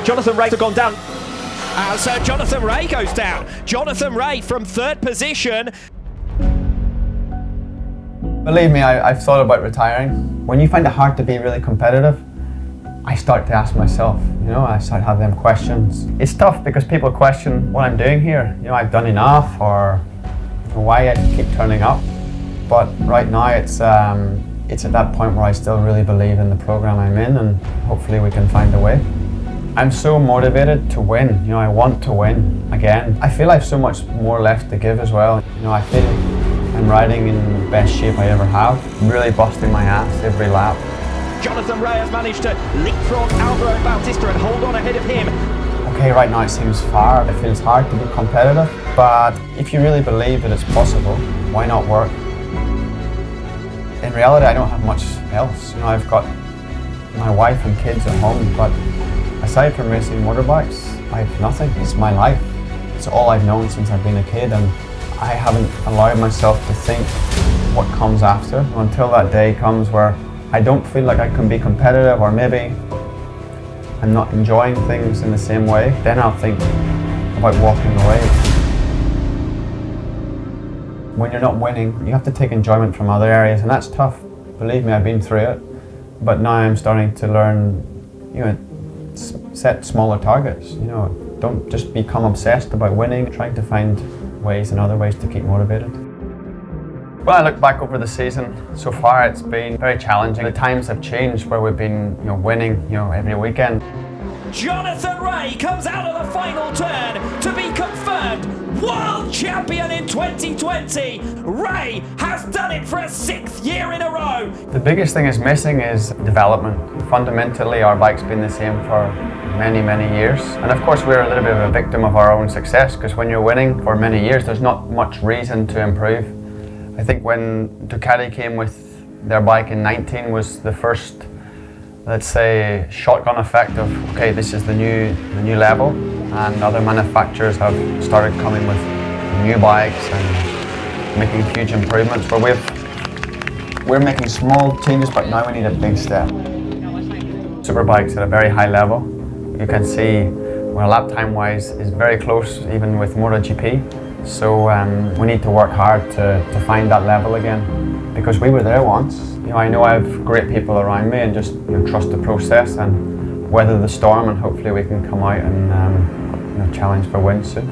Jonathan Rea has gone down. So Jonathan Rea goes down. Jonathan Rea from 3rd position. Believe me, I've thought about retiring. When you find it hard to be really competitive, I start to ask myself, I start having them questions. It's tough because people question what I'm doing here. I've done enough, or why I keep turning up. But right now it's at that point where I still really believe in the program I'm in, and hopefully we can find a way. I'm so motivated to win. I want to win again. I feel I have so much more left to give as well. I feel I'm riding in the best shape I ever have. I'm really busting my ass every lap. Jonathan Rea has managed to leapfrog Alvaro Bautista and hold on ahead of him. Okay, right now it seems far. It feels hard to be competitive, but if you really believe that it's possible, why not work? In reality, I don't have much else. I've got my wife and kids at home, but aside from racing motorbikes, I have nothing. It's my life. It's all I've known since I've been a kid, and I haven't allowed myself to think what comes after until that day comes where I don't feel like I can be competitive, or maybe I'm not enjoying things in the same way. Then I'll think about walking away. When you're not winning, you have to take enjoyment from other areas, and that's tough. Believe me, I've been through it. But now I'm starting to learn, set smaller targets. Don't just become obsessed about winning. Trying to find ways and other ways to keep motivated. When I look back over the season so far, it's been very challenging. The times have changed where we've been, winning, every weekend. Jonathan Rea comes out of the final turn to be confirmed World Champion in 2020. Rea has done it for a 6th year in a row. The biggest thing is missing is development. Fundamentally, our bike's been the same for many, many years. And of course, we're a little bit of a victim of our own success, because when you're winning for many years, there's not much reason to improve. I think when Ducati came with their bike in 19 was the first, let's say, shotgun effect of, okay, this is the new level, and other manufacturers have started coming with new bikes and making huge improvements. But we're making small changes, but now we need a big step. Superbikes at a very high level. You can see, well, lap time wise is very close even with MotoGP. So we need to work hard to find that level again, because we were there once. I know I have great people around me, and just trust the process and weather the storm, and hopefully we can come out and challenge for wins soon.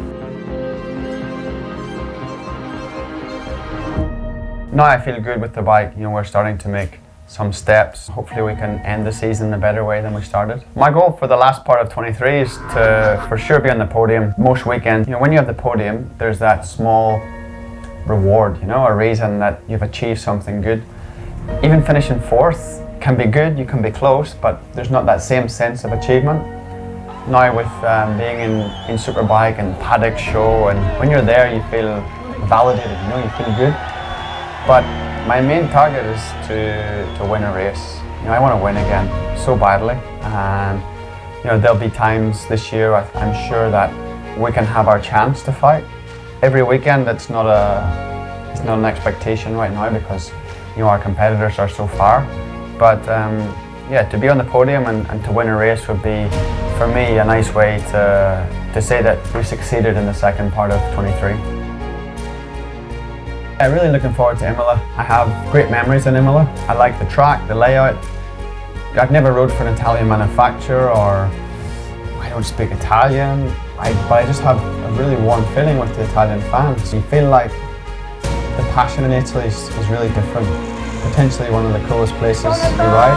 Now I feel good with the bike. We're starting to make some steps. Hopefully we can end the season in a better way than we started. My goal for the last part of 23 is to for sure be on the podium most weekends. When you have the podium, there's that small reward, a reason that you've achieved something good. Even finishing 4th can be good, you can be close, but there's not that same sense of achievement. Now with being in Superbike and paddock show, and when you're there you feel validated, you feel good. But my main target is to win a race. I want to win again so badly, and there'll be times this year I'm sure that we can have our chance to fight. Every weekend it's not an expectation right now, because our competitors are so far. But to be on the podium and to win a race would be, for me, a nice way to say that we succeeded in the second part of 23. I'm really looking forward to Imola. I have great memories in Imola. I like the track, the layout. I've never rode for an Italian manufacturer, or I don't speak Italian, but I just have a really warm feeling with the Italian fans. You feel like the passion in Italy is really different. Potentially one of the coolest places you ride.